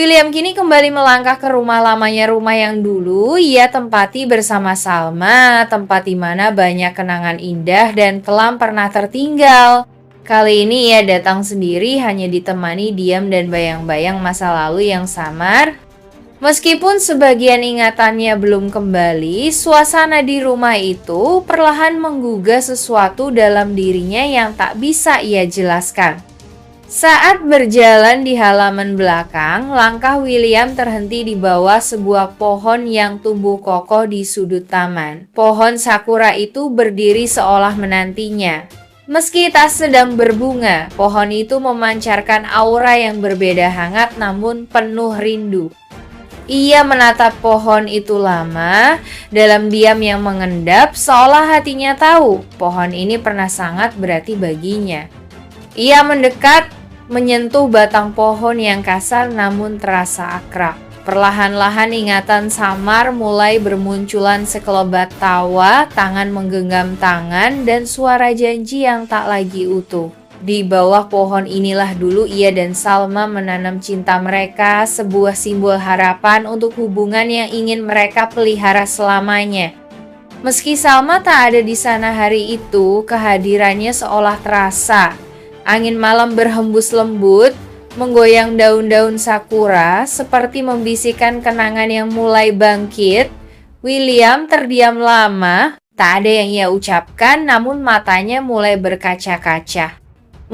William kini kembali melangkah ke rumah lamanya, rumah yang dulu ia tempati bersama Salma, tempat di mana banyak kenangan indah dan kelam pernah tertinggal. Kali ini ia datang sendiri, hanya ditemani diam dan bayang-bayang masa lalu yang samar. Meskipun sebagian ingatannya belum kembali, suasana di rumah itu perlahan menggugah sesuatu dalam dirinya yang tak bisa ia jelaskan. Saat berjalan di halaman belakang, langkah William terhenti di bawah sebuah pohon yang tumbuh kokoh di sudut taman. Pohon sakura itu berdiri seolah menantinya. Meski tak sedang berbunga, pohon itu memancarkan aura yang berbeda hangat namun penuh rindu. Ia menatap pohon itu lama, dalam diam yang mengendap, seolah hatinya tahu pohon ini pernah sangat berarti baginya. Ia mendekat, menyentuh batang pohon yang kasar namun terasa akrab. Perlahan-lahan ingatan samar mulai bermunculan, sekelebat tawa, tangan menggenggam tangan, dan suara janji yang tak lagi utuh. Di bawah pohon inilah dulu ia dan Salma menanam cinta mereka, sebuah simbol harapan untuk hubungan yang ingin mereka pelihara selamanya. Meski Salma tak ada di sana hari itu, kehadirannya seolah terasa. Angin malam berhembus lembut, menggoyang daun-daun sakura, seperti membisikkan kenangan yang mulai bangkit. William terdiam lama, tak ada yang ia ucapkan, namun matanya mulai berkaca-kaca.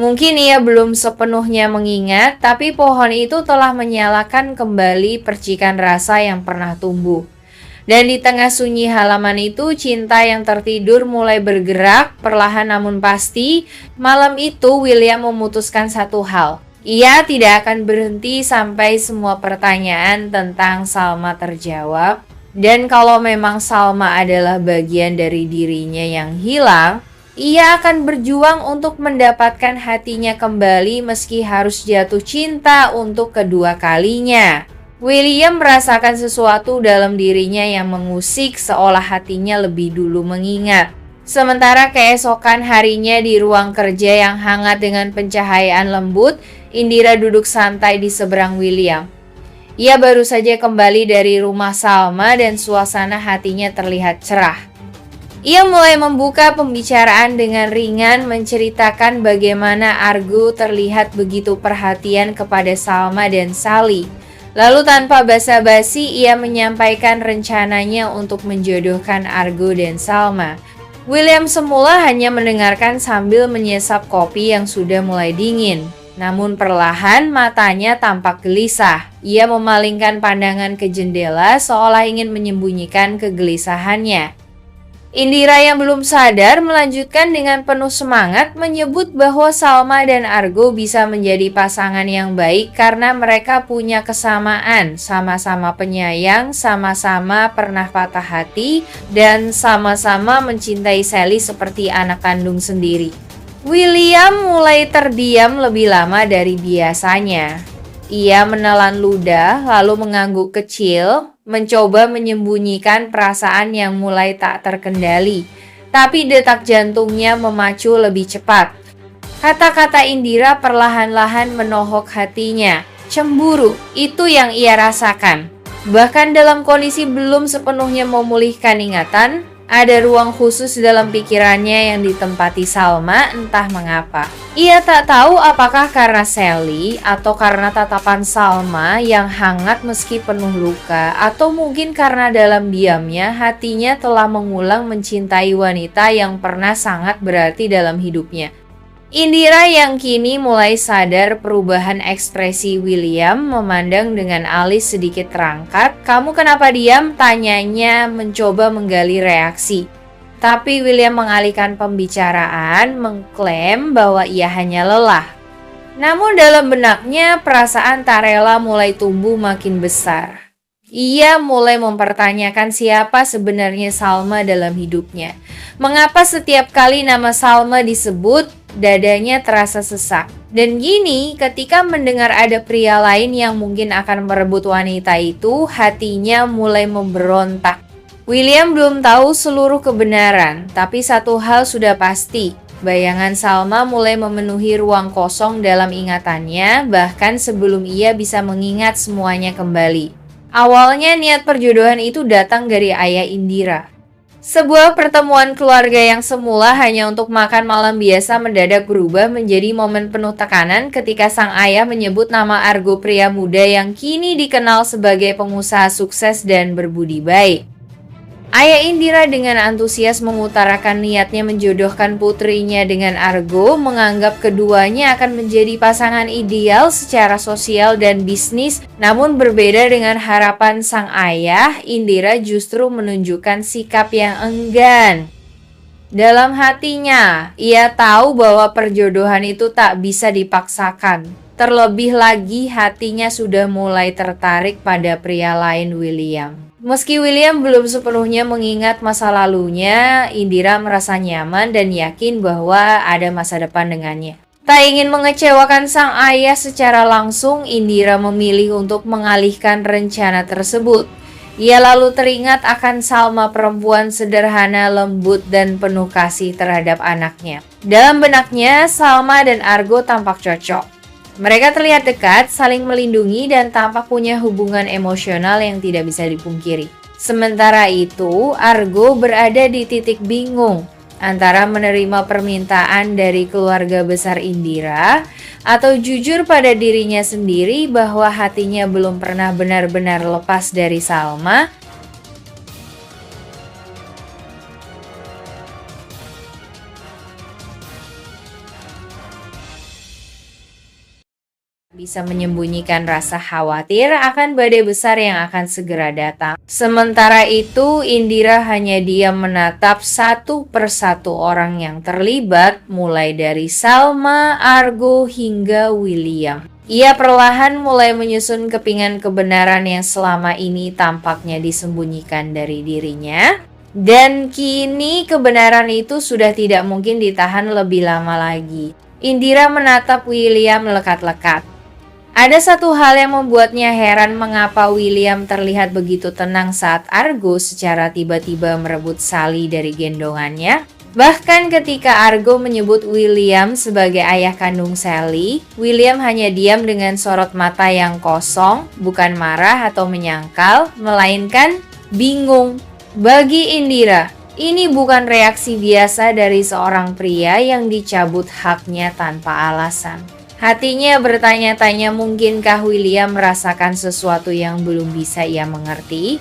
Mungkin ia belum sepenuhnya mengingat, tapi pohon itu telah menyalakan kembali percikan rasa yang pernah tumbuh. Dan di tengah sunyi halaman itu, cinta yang tertidur mulai bergerak, perlahan namun pasti. Malam itu, William memutuskan satu hal. Ia tidak akan berhenti sampai semua pertanyaan tentang Salma terjawab. Dan kalau memang Salma adalah bagian dari dirinya yang hilang, ia akan berjuang untuk mendapatkan hatinya kembali meski harus jatuh cinta untuk kedua kalinya. William merasakan sesuatu dalam dirinya yang mengusik, seolah hatinya lebih dulu mengingat. Sementara keesokan harinya di ruang kerja yang hangat dengan pencahayaan lembut, Indira duduk santai di seberang William. Ia baru saja kembali dari rumah Salma dan suasana hatinya terlihat cerah. Ia mulai membuka pembicaraan dengan ringan, menceritakan bagaimana Argo terlihat begitu perhatian kepada Salma dan Sally. Lalu tanpa basa-basi ia menyampaikan rencananya untuk menjodohkan Argo dan Salma. William semula hanya mendengarkan sambil menyesap kopi yang sudah mulai dingin. Namun perlahan matanya tampak gelisah. Ia memalingkan pandangan ke jendela seolah ingin menyembunyikan kegelisahannya. Indira yang belum sadar melanjutkan dengan penuh semangat, menyebut bahwa Salma dan Argo bisa menjadi pasangan yang baik karena mereka punya kesamaan, sama-sama penyayang, sama-sama pernah patah hati, dan sama-sama mencintai Sally seperti anak kandung sendiri. William mulai terdiam lebih lama dari biasanya. Ia menelan ludah lalu mengangguk kecil, mencoba menyembunyikan perasaan yang mulai tak terkendali. Tapi detak jantungnya memacu lebih cepat. Kata-kata Indira perlahan-lahan menohok hatinya. Cemburu, itu yang ia rasakan. Bahkan dalam kondisi belum sepenuhnya memulihkan ingatan, ada ruang khusus dalam pikirannya yang ditempati Salma, entah mengapa. Ia tak tahu apakah karena Sally atau karena tatapan Salma yang hangat meski penuh luka, atau mungkin karena dalam diamnya hatinya telah mengulang mencintai wanita yang pernah sangat berarti dalam hidupnya. Indira yang kini mulai sadar perubahan ekspresi William, memandang dengan alis sedikit terangkat. "Kamu kenapa diam?" tanyanya, mencoba menggali reaksi. Tapi William mengalihkan pembicaraan, mengklaim bahwa ia hanya lelah. Namun dalam benaknya perasaan tak rela mulai tumbuh makin besar. Ia mulai mempertanyakan siapa sebenarnya Salma dalam hidupnya. Mengapa setiap kali nama Salma disebut, dadanya terasa sesak. Dan gini, ketika mendengar ada pria lain yang mungkin akan merebut wanita itu, hatinya mulai memberontak. William belum tahu seluruh kebenaran, tapi satu hal sudah pasti. Bayangan Salma mulai memenuhi ruang kosong dalam ingatannya, bahkan sebelum ia bisa mengingat semuanya kembali. Awalnya niat perjodohan itu datang dari ayah Indira. Sebuah pertemuan keluarga yang semula hanya untuk makan malam biasa mendadak berubah menjadi momen penuh tekanan ketika sang ayah menyebut nama Argo, pria muda yang kini dikenal sebagai pengusaha sukses dan berbudi baik. Ayah Indira dengan antusias mengutarakan niatnya menjodohkan putrinya dengan Argo, menganggap keduanya akan menjadi pasangan ideal secara sosial dan bisnis. Namun berbeda dengan harapan sang ayah, Indira justru menunjukkan sikap yang enggan. Dalam hatinya, ia tahu bahwa perjodohan itu tak bisa dipaksakan. Terlebih lagi hatinya sudah mulai tertarik pada pria lain, William. Meski William belum sepenuhnya mengingat masa lalunya, Indira merasa nyaman dan yakin bahwa ada masa depan dengannya. Tak ingin mengecewakan sang ayah secara langsung, Indira memilih untuk mengalihkan rencana tersebut. Ia lalu teringat akan Salma, perempuan sederhana, lembut, dan penuh kasih terhadap anaknya. Dalam benaknya, Salma dan Argo tampak cocok. Mereka terlihat dekat, saling melindungi, dan tampak punya hubungan emosional yang tidak bisa dipungkiri. Sementara itu, Argo berada di titik bingung antara menerima permintaan dari keluarga besar Indira atau jujur pada dirinya sendiri bahwa hatinya belum pernah benar-benar lepas dari Salma. Bisa menyembunyikan rasa khawatir akan badai besar yang akan segera datang. Sementara itu, Indira hanya diam menatap satu persatu orang yang terlibat, mulai dari Salma, Argo, hingga William. Ia perlahan mulai menyusun kepingan kebenaran yang selama ini tampaknya disembunyikan dari dirinya. Dan kini kebenaran itu sudah tidak mungkin ditahan lebih lama lagi. Indira menatap William lekat-lekat. Ada satu hal yang membuatnya heran, mengapa William terlihat begitu tenang saat Argo secara tiba-tiba merebut Sally dari gendongannya. Bahkan ketika Argo menyebut William sebagai ayah kandung Sally, William hanya diam dengan sorot mata yang kosong, bukan marah atau menyangkal, melainkan bingung. Bagi Indira, ini bukan reaksi biasa dari seorang pria yang dicabut haknya tanpa alasan. Hatinya bertanya-tanya, mungkinkah William merasakan sesuatu yang belum bisa ia mengerti?